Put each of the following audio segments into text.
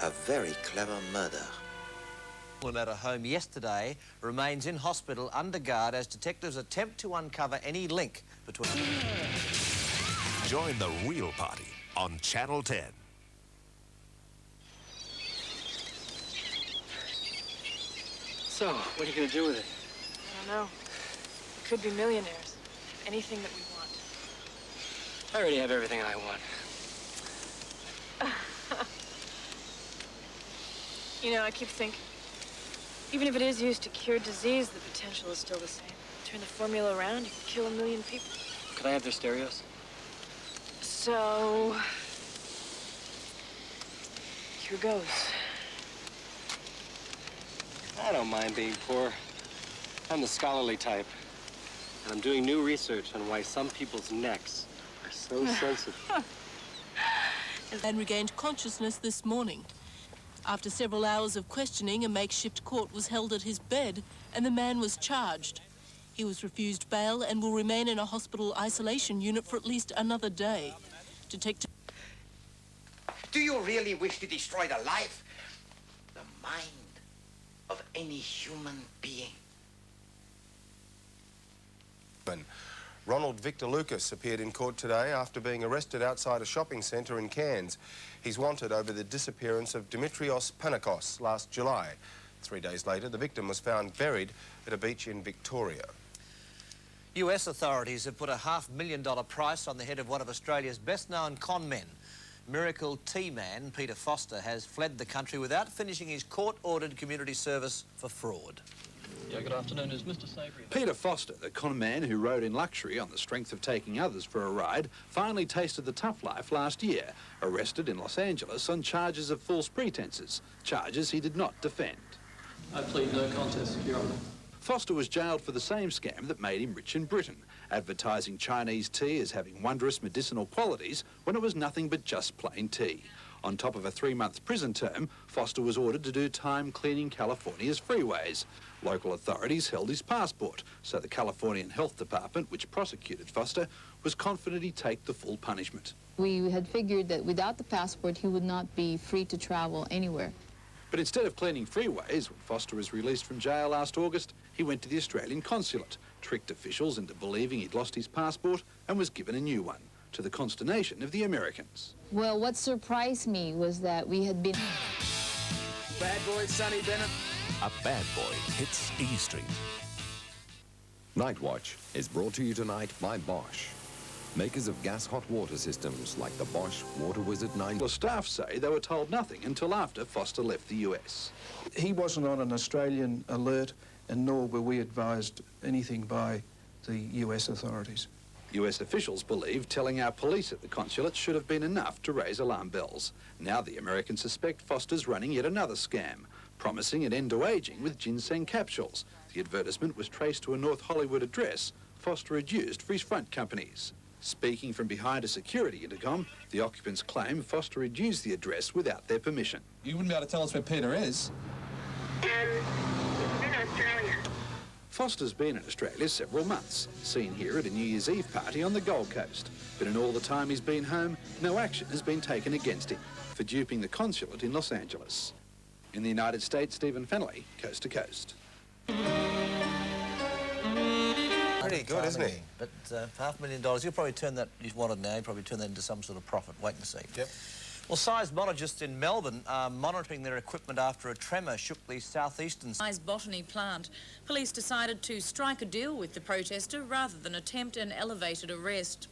A very clever murder. At a home yesterday remains in hospital under guard as detectives attempt to uncover any link between... Join the real party on Channel 10. So, what are you going to do with it? I don't know. We could be millionaires. Anything that we want. I already have everything I want. You know, I keep thinking, even if it is used to cure disease, the potential is still the same. Turn the formula around, you can kill 1 million people. Could I have their stereos? So, here goes. I don't mind being poor. I'm the scholarly type. And I'm doing new research on why some people's necks are so sensitive. And regained consciousness this morning. After several hours of questioning, a makeshift court was held at his bed and the man was charged. He was refused bail and will remain in a hospital isolation unit for at least another day. Detective... Do you really wish to destroy the life, the mind of any human being? Ronald Victor Lucas appeared in court today after being arrested outside a shopping centre in Cairns. He's wanted over the disappearance of Dimitrios Panakos last July. 3 days later, the victim was found buried at a beach in Victoria. US authorities have put a $500,000 price on the head of one of Australia's best-known con men. Miracle Tea man Peter Foster has fled the country without finishing his court-ordered community service for fraud. Yeah, good afternoon. Is Mr. Savory? Peter Foster, the con man who rode in luxury on the strength of taking others for a ride, finally tasted the tough life last year, arrested in Los Angeles on charges of false pretences, charges he did not defend. I plead no contest, Your Honour. Foster was jailed for the same scam that made him rich in Britain, advertising Chinese tea as having wondrous medicinal qualities when it was nothing but just plain tea. On top of a 3-month prison term, Foster was ordered to do time cleaning California's freeways. Local authorities held his passport, so the Californian Health Department, which prosecuted Foster, was confident he'd take the full punishment. We had figured that without the passport, he would not be free to travel anywhere. But instead of cleaning freeways, when Foster was released from jail last August, he went to the Australian consulate, tricked officials into believing he'd lost his passport and was given a new one, to the consternation of the Americans. Well, what surprised me was that we had been... Bad boy Sonny Bennett. A bad boy hits E Street. Night Watch is brought to you tonight by Bosch, makers of gas hot water systems like the Bosch Water Wizard 9. The staff say they were told nothing until after Foster left the US. He wasn't on an Australian alert, and nor were we advised anything by the US authorities. US officials believe telling our police at the consulate should have been enough to raise alarm bells. Now the Americans suspect Foster's running yet another scam, promising an end to ageing with ginseng capsules. The advertisement was traced to a North Hollywood address Foster had used for his front companies. Speaking from behind a security intercom, the occupants claim Foster had used the address without their permission. You wouldn't be able to tell us where Peter is? He's in Australia. Foster's been in Australia several months, seen here at a New Year's Eve party on the Gold Coast. But in all the time he's been home, no action has been taken against him for duping the consulate in Los Angeles. In the United States, Stephen Fennelly, Coast to Coast. Pretty good, isn't he? But $500,000, you'll probably turn that, you've wanted now, you'll probably turn that into some sort of profit. Wait and see. Yep. Well, seismologists in Melbourne are monitoring their equipment after a tremor shook the southeastern... Botany plant. Police decided to strike a deal with the protester rather than attempt an elevated arrest.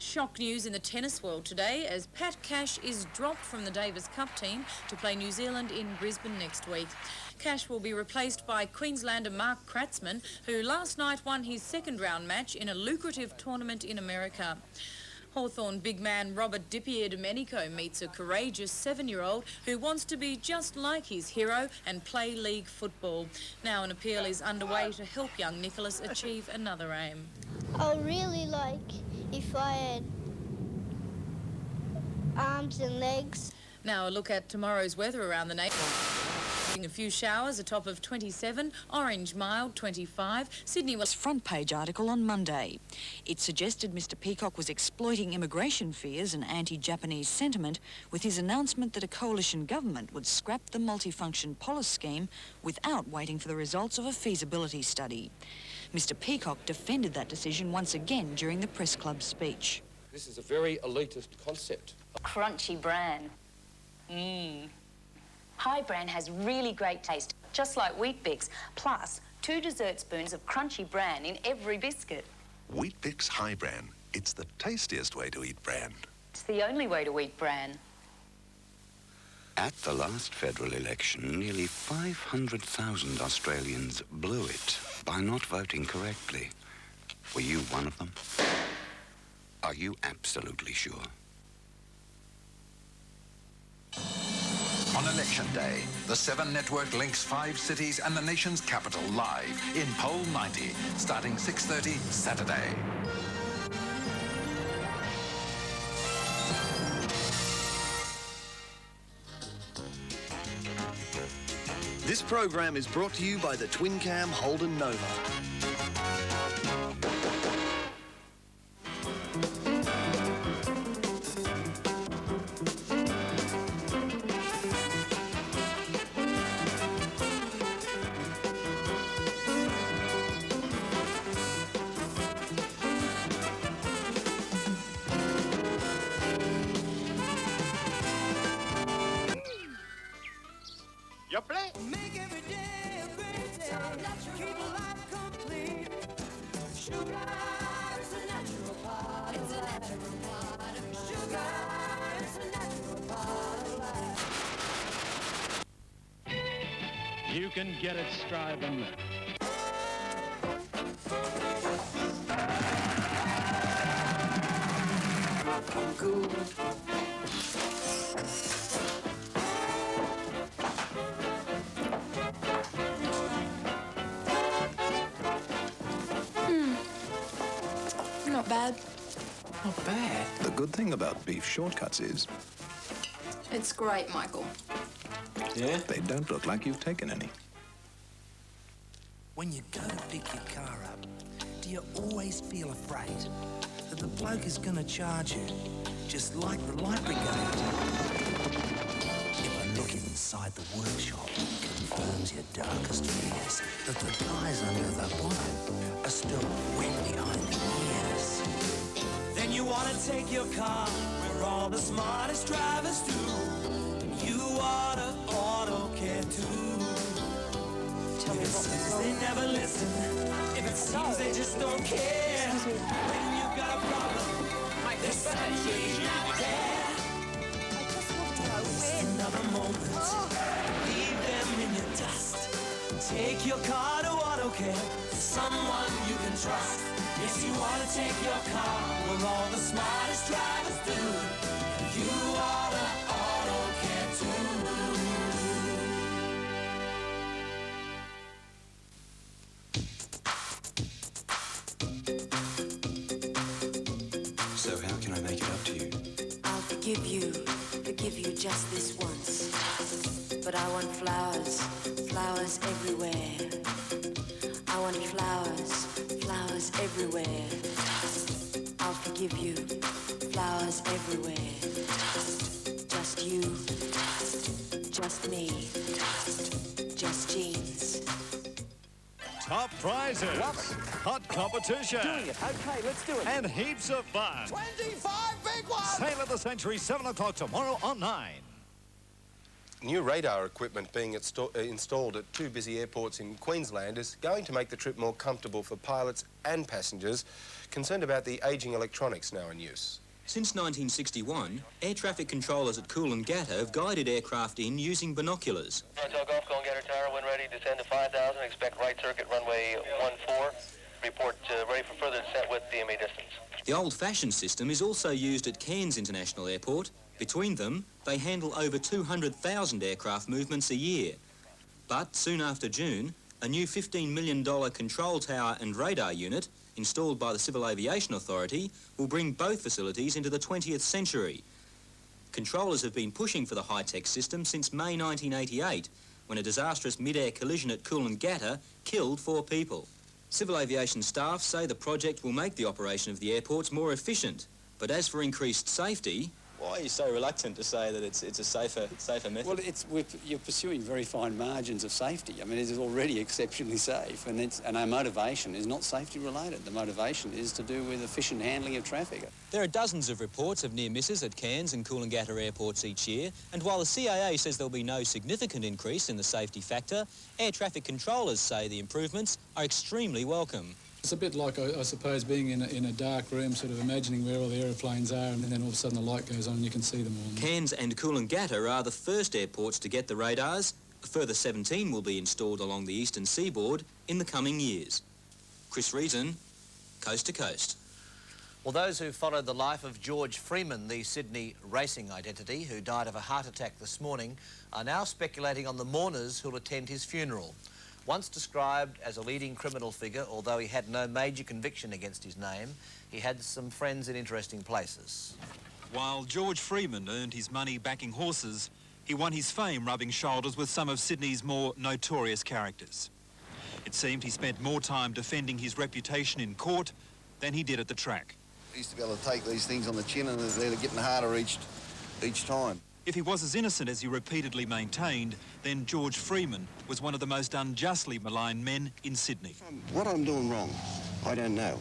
Shock news in the tennis world today as Pat Cash is dropped from the Davis Cup team to play New Zealand in Brisbane next week. Cash will be replaced by Queenslander Mark Kratzmann, who last night won his second-round match in a lucrative tournament in America. Hawthorn big man Robert Dippier-Domenico meets a courageous 7-year-old who wants to be just like his hero and play league football. Now an appeal is underway to help young Nicholas achieve another aim. I would really like if I had arms and legs. Now a look at tomorrow's weather around the nation. A few showers, a top of 27, Orange mild 25, Sydney was... Front page article on Monday. It suggested Mr Peacock was exploiting immigration fears and anti-Japanese sentiment with his announcement that a coalition government would scrap the multifunction Polis scheme without waiting for the results of a feasibility study. Mr Peacock defended that decision once again during the press club speech. This is a very elitist concept. Crunchy bran. High bran has really great taste, just like Wheat Bix, plus 2 dessert spoons of crunchy bran in every biscuit. Wheat Bix High Bran. It's the tastiest way to eat bran. It's the only way to eat bran. At the last federal election, nearly 500,000 Australians blew it by not voting correctly. Were you one of them? Are you absolutely sure? On Election Day, the 7 Network links 5 cities and the nation's capital live in Poll 90, starting 6:30 Saturday. This program is brought to you by the Twin Cam Holden Nova. You play? Make every day a great day. Keep life complete. Sugar is a natural part. It's a natural part of life. Sugar is a natural part of life. You can get it, Striving. Good. Not bad. Not bad. The good thing about beef shortcuts is... It's great, Michael. Yeah? They don't look like you've taken any. When you go to pick your car up, do you always feel afraid that the bloke is going to charge you, just like the light brigade? If a look inside the workshop confirms your darkest fears, that the guys under the bonnet are still wet behind the ears. Then you want to take your car where all the smartest drivers do. You ought to auto care too. If it seems they never listen, if it seems they just don't care, when you've got a problem, there's somebody out there. Waste another moment, leave them in your dust. Take your car to auto care, someone you can trust. Yes, you want to take your car where all the smartest drivers do. You ought to auto care too. So how can I make it up to you? I'll forgive you just this once. But I want flowers, flowers everywhere. I want flowers, flowers everywhere. I'll forgive you, flowers everywhere. Just you, just me, just jeans. Top prizes. Love it. Hot competition. Doing it. Okay, let's do it. And heaps of fun. 25 big ones! Sale of the Century, 7 o'clock tomorrow on 9. New radar equipment being installed at 2 busy airports in Queensland is going to make the trip more comfortable for pilots and passengers concerned about the ageing electronics now in use. Since 1961, air traffic controllers at Coolangatta have guided aircraft in using binoculars. Hotel Golf, go and get her tower. When ready, descend to 5,000. Expect right circuit, runway 14. Report ready for further descent with DME distance. The old-fashioned system is also used at Cairns International Airport. Between them, they handle over 200,000 aircraft movements a year. But soon after June, a new $15 million control tower and radar unit installed by the Civil Aviation Authority will bring both facilities into the 20th century. Controllers have been pushing for the high-tech system since May 1988, when a disastrous mid-air collision at Coolangatta killed 4 people. Civil aviation staff say the project will make the operation of the airports more efficient. But as for increased safety... Why are you so reluctant to say that it's a safer method? Well, you're pursuing very fine margins of safety. I mean, it is already exceptionally safe, and our motivation is not safety related. The motivation is to do with efficient handling of traffic. There are dozens of reports of near misses at Cairns and Coolangatta airports each year, and while the CAA says there'll be no significant increase in the safety factor, air traffic controllers say the improvements are extremely welcome. It's a bit like, I suppose, being in a dark room, sort of imagining where all the aeroplanes are, and then all of a sudden the light goes on and you can see them all. Cairns and Coolangatta are the first airports to get the radars. A further 17 will be installed along the eastern seaboard in the coming years. Chris Reason, Coast to Coast. Well, those who followed the life of George Freeman, the Sydney racing identity, who died of a heart attack this morning, are now speculating on the mourners who'll attend his funeral. Once described as a leading criminal figure, although he had no major conviction against his name, he had some friends in interesting places. While George Freeman earned his money backing horses, he won his fame rubbing shoulders with some of Sydney's more notorious characters. It seemed he spent more time defending his reputation in court than he did at the track. He used to be able to take these things on the chin and they're getting harder each time. If he was as innocent as he repeatedly maintained, then George Freeman was one of the most unjustly maligned men in Sydney. What I'm doing wrong, I don't know.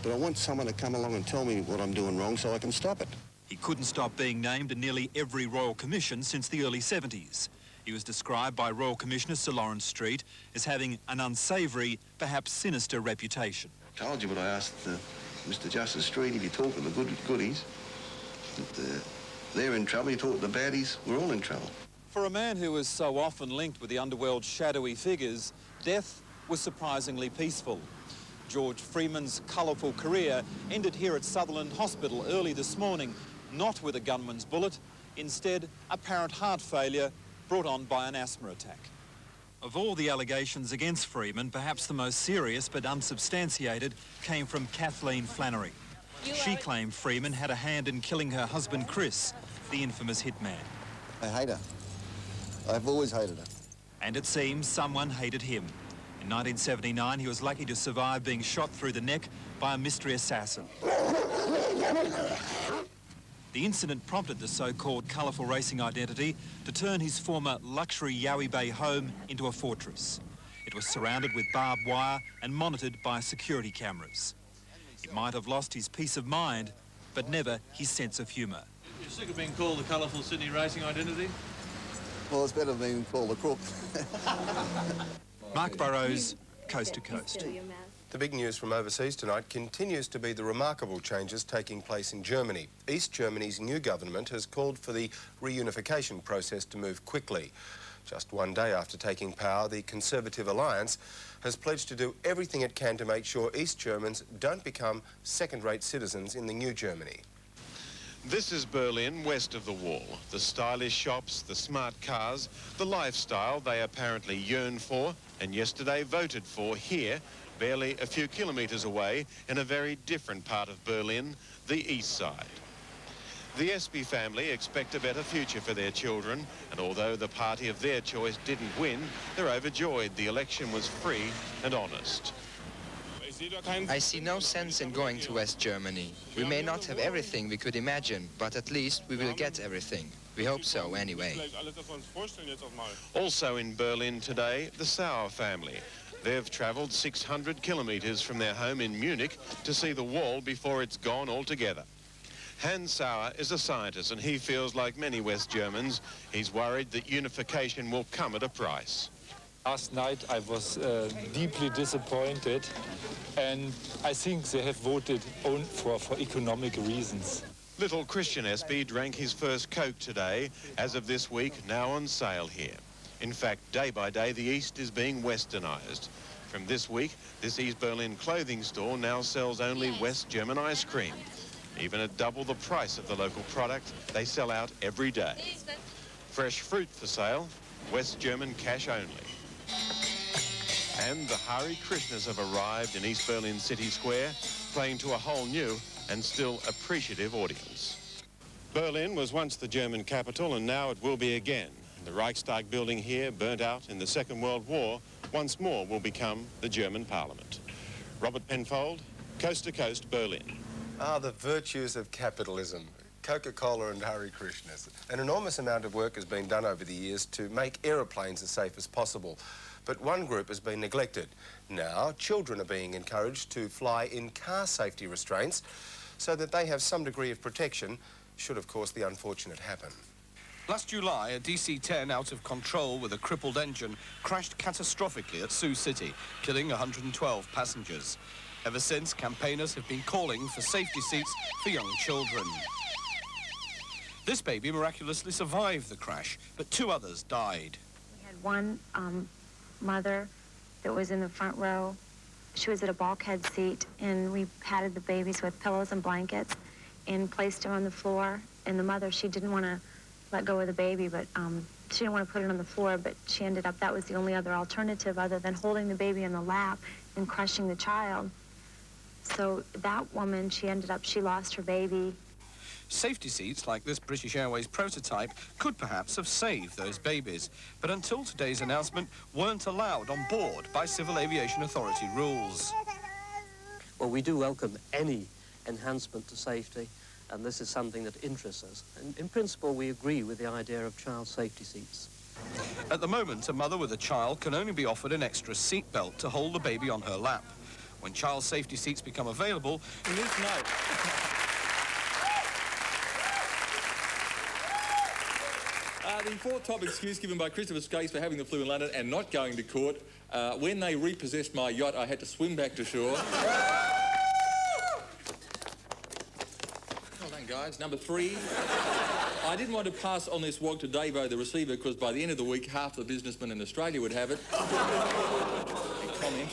But I want someone to come along and tell me what I'm doing wrong so I can stop it. He couldn't stop being named in nearly every Royal Commission since the early 70s. He was described by Royal Commissioner Sir Lawrence Street as having an unsavoury, perhaps sinister reputation. I told you what I asked Mr. Justice Street, if you talk to the goodies, that they're in trouble, you talk to the baddies, we're all in trouble. For a man who was so often linked with the underworld's shadowy figures, death was surprisingly peaceful. George Freeman's colourful career ended here at Sutherland Hospital early this morning, not with a gunman's bullet, instead apparent heart failure brought on by an asthma attack. Of all the allegations against Freeman, perhaps the most serious but unsubstantiated came from Kathleen Flannery. She claimed Freeman had a hand in killing her husband Chris, the infamous hitman. I hate her. I've always hated her. And it seems someone hated him. In 1979, he was lucky to survive being shot through the neck by a mystery assassin. The incident prompted the so-called colourful racing identity to turn his former luxury Yowie Bay home into a fortress. It was surrounded with barbed wire and monitored by security cameras. He might have lost his peace of mind, but never his sense of humour. You're sick of being called the colourful Sydney racing identity? Well, it's better than being called a crook. Mark Burrows, Coast to Coast. The big news from overseas tonight continues to be the remarkable changes taking place in Germany. East Germany's new government has called for the reunification process to move quickly. Just one day after taking power, the Conservative Alliance has pledged to do everything it can to make sure East Germans don't become second-rate citizens in the new Germany. This is Berlin, west of the wall. The stylish shops, the smart cars, the lifestyle they apparently yearn for and yesterday voted for here, barely a few kilometres away in a very different part of Berlin, the east side. The Espy family expect a better future for their children, and although the party of their choice didn't win, they're overjoyed the election was free and honest. I see no sense in going to West Germany. We may not have everything we could imagine, but at least we will get everything. We hope so, anyway. Also in Berlin today, the Sauer family. They've travelled 600 kilometres from their home in Munich to see the wall before it's gone altogether. Hans Sauer is a scientist, and he feels like many West Germans. He's worried that unification will come at a price. Last night I was deeply disappointed, and I think they have voted only for economic reasons. Little Christian Espy drank his first Coke today, as of this week, now on sale here. In fact, day by day, the East is being westernised. From this week, this East Berlin clothing store now sells only West German ice cream. Even at double the price of the local product, they sell out every day. Fresh fruit for sale, West German cash only. And the Hare Krishnas have arrived in East Berlin City Square, playing to a whole new and still appreciative audience. Berlin was once the German capital, and now it will be again. The Reichstag building here, burnt out in the Second World War, once more will become the German Parliament. Robert Penfold, Coast to Coast, Berlin. Ah, the virtues of capitalism. Coca-Cola and Hare Krishnas. An enormous amount of work has been done over the years to make aeroplanes as safe as possible. But one group has been neglected. Now, children are being encouraged to fly in car safety restraints so that they have some degree of protection should, of course, the unfortunate happen. Last July, a DC-10 out of control with a crippled engine crashed catastrophically at Sioux City, killing 112 passengers. Ever since, campaigners have been calling for safety seats for young children. This baby miraculously survived the crash, but 2 others died. We had one mother that was in the front row. She was at a bulkhead seat, and we patted the babies with pillows and blankets and placed them on the floor. And the mother, she didn't want to let go of the baby, but she didn't want to put it on the floor, but she ended up, that was the only other alternative other than holding the baby in the lap and crushing the child. So that woman, she lost her baby. Safety seats like this British Airways prototype could perhaps have saved those babies, but until today's announcement, weren't allowed on board by Civil Aviation Authority rules. Well, we do welcome any enhancement to safety, and this is something that interests us. And in principle, we agree with the idea of child safety seats. At the moment, a mother with a child can only be offered an extra seat belt to hold the baby on her lap. When child safety seats become available, In this note, the 4th top excuse given by Christopher Skase for having the flu in London and not going to court. When they repossessed my yacht, I had to swim back to shore. Well done, guys. Number 3. I didn't want to pass on this wog to Davo, the receiver, because by the end of the week, half the businessmen in Australia would have it. Comment.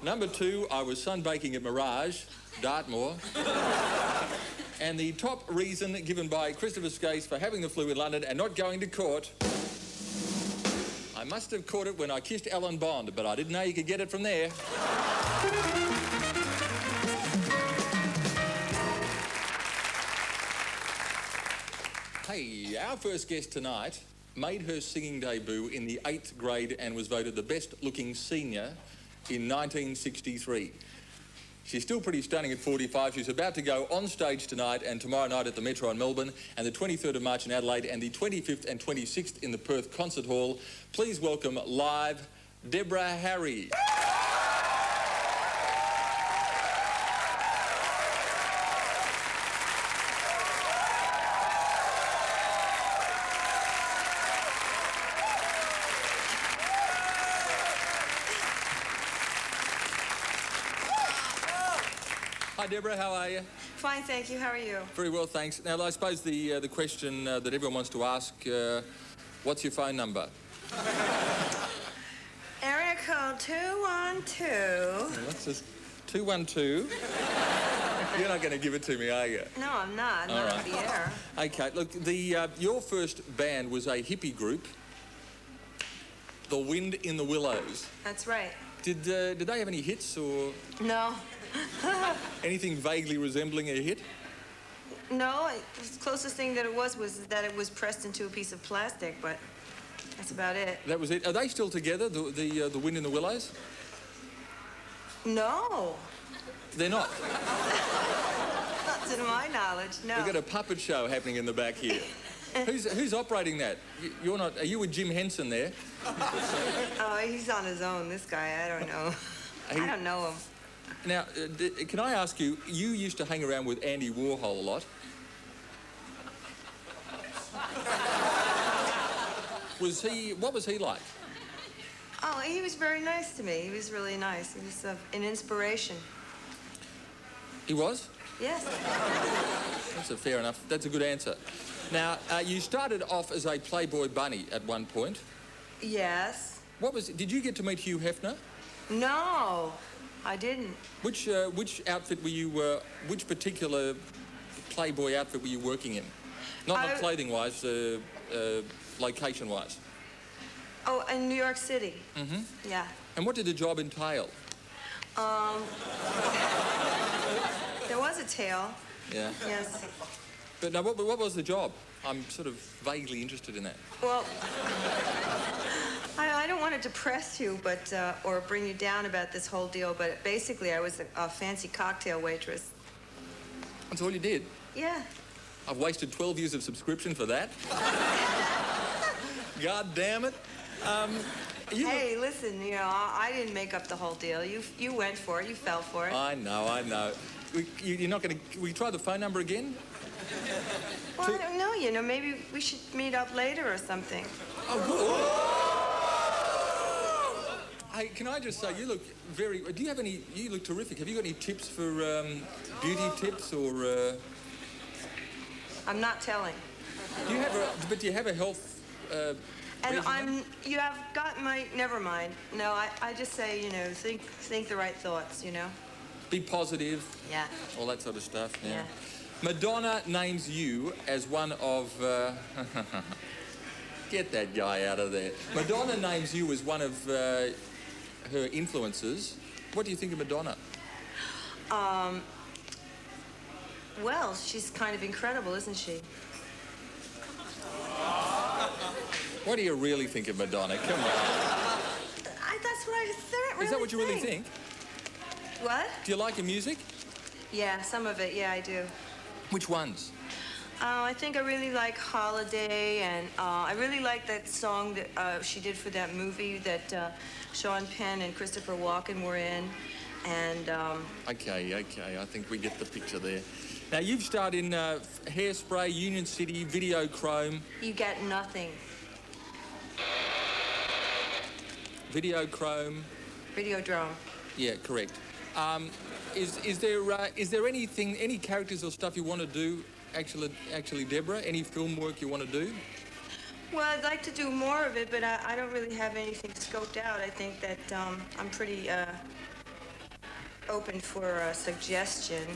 Number 2, I was sunbaking at Mirage, Dartmoor. And the top reason given by Christopher Skase for having the flu in London and not going to court, I must have caught it when I kissed Alan Bond, but I didn't know you could get it from there. Hey, our first guest tonight made her singing debut in the 8th grade and was voted the best-looking senior in 1963. She's still pretty stunning at 45. She's about to go on stage tonight and tomorrow night at the Metro in Melbourne and the 23rd of March in Adelaide and the 25th and 26th in the Perth Concert Hall. Please welcome live Deborah Harry. Hi, Deborah, how are you? Fine, thank you. How are you? Very well, thanks. Now, I suppose the question that everyone wants to ask, what's your phone number? Area code 212. What's this? 212. You're not going to give it to me, are you? No, I'm not. All Not right. on the air. Okay, look, your first band was a hippie group, The Wind in the Willows. That's right. Did they have any hits or No. anything vaguely resembling a hit? No, the closest thing that it was that it was pressed into a piece of plastic, but that's about it. That was it. Are they still together, the Wind in the Willows? No. They're not. Not to my knowledge, no. We've got a puppet show happening in the back here. Who's operating that? You're not. Are you with Jim Henson there? Oh, he's on his own, this guy. I don't know. I don't know him. Now, can I ask you, you used to hang around with Andy Warhol a lot. What was he like? Oh, he was very nice to me. He was really nice. He was an inspiration. He was? Yes. That's fair enough. That's a good answer. Now, you started off as a Playboy bunny at one point. Yes. Did you get to meet Hugh Hefner? No, I didn't. Which outfit were you, which particular Playboy outfit were you working in? Not clothing-wise, location-wise. Oh, in New York City. Mm-hmm. Yeah. And what did the job entail? There was a tail. Yeah. Yes. But now, what was the job? I'm sort of vaguely interested in that. Well, I don't want to depress you, but or bring you down about this whole deal, but basically I was a fancy cocktail waitress. That's all you did? Yeah. I've wasted 12 years of subscription for that. God damn it. Hey, listen, you know, I didn't make up the whole deal. You went for it. You fell for it. I know. You're not going to... Will you try the phone number again? Well, I don't know, you know, maybe we should meet up later or something. Hey, can I just say, you look very... Do you have any... You look terrific. Have you got any tips for beauty tips or... I'm not telling. Do you have a... But do you have a health... And you have got my... Never mind. No, I just say, you know, think the right thoughts, you know? Be positive. Yeah. All that sort of stuff, yeah. Madonna names you as one of... Get that guy out of there. Madonna names you as one of her influences. What do you think of Madonna? Well, she's kind of incredible, isn't she? What do you really think of Madonna? Come on. That's what I really Is that what you really think? What? Do you like her music? Yeah, some of it, yeah, I do. Which ones? I think I really like Holiday, and I really like that song that she did for that movie that Sean Penn and Christopher Walken were in, and... Okay, I think we get the picture there. Now, you've starred in Hairspray, Union City, Videochrome. You get nothing. Videochrome. Videodrome. Yeah, correct. Is there anything, any characters or stuff you want to do, actually, Deborah? Any film work you want to do? Well, I'd like to do more of it, but I don't really have anything scoped out. I think that I'm pretty open for a suggestion.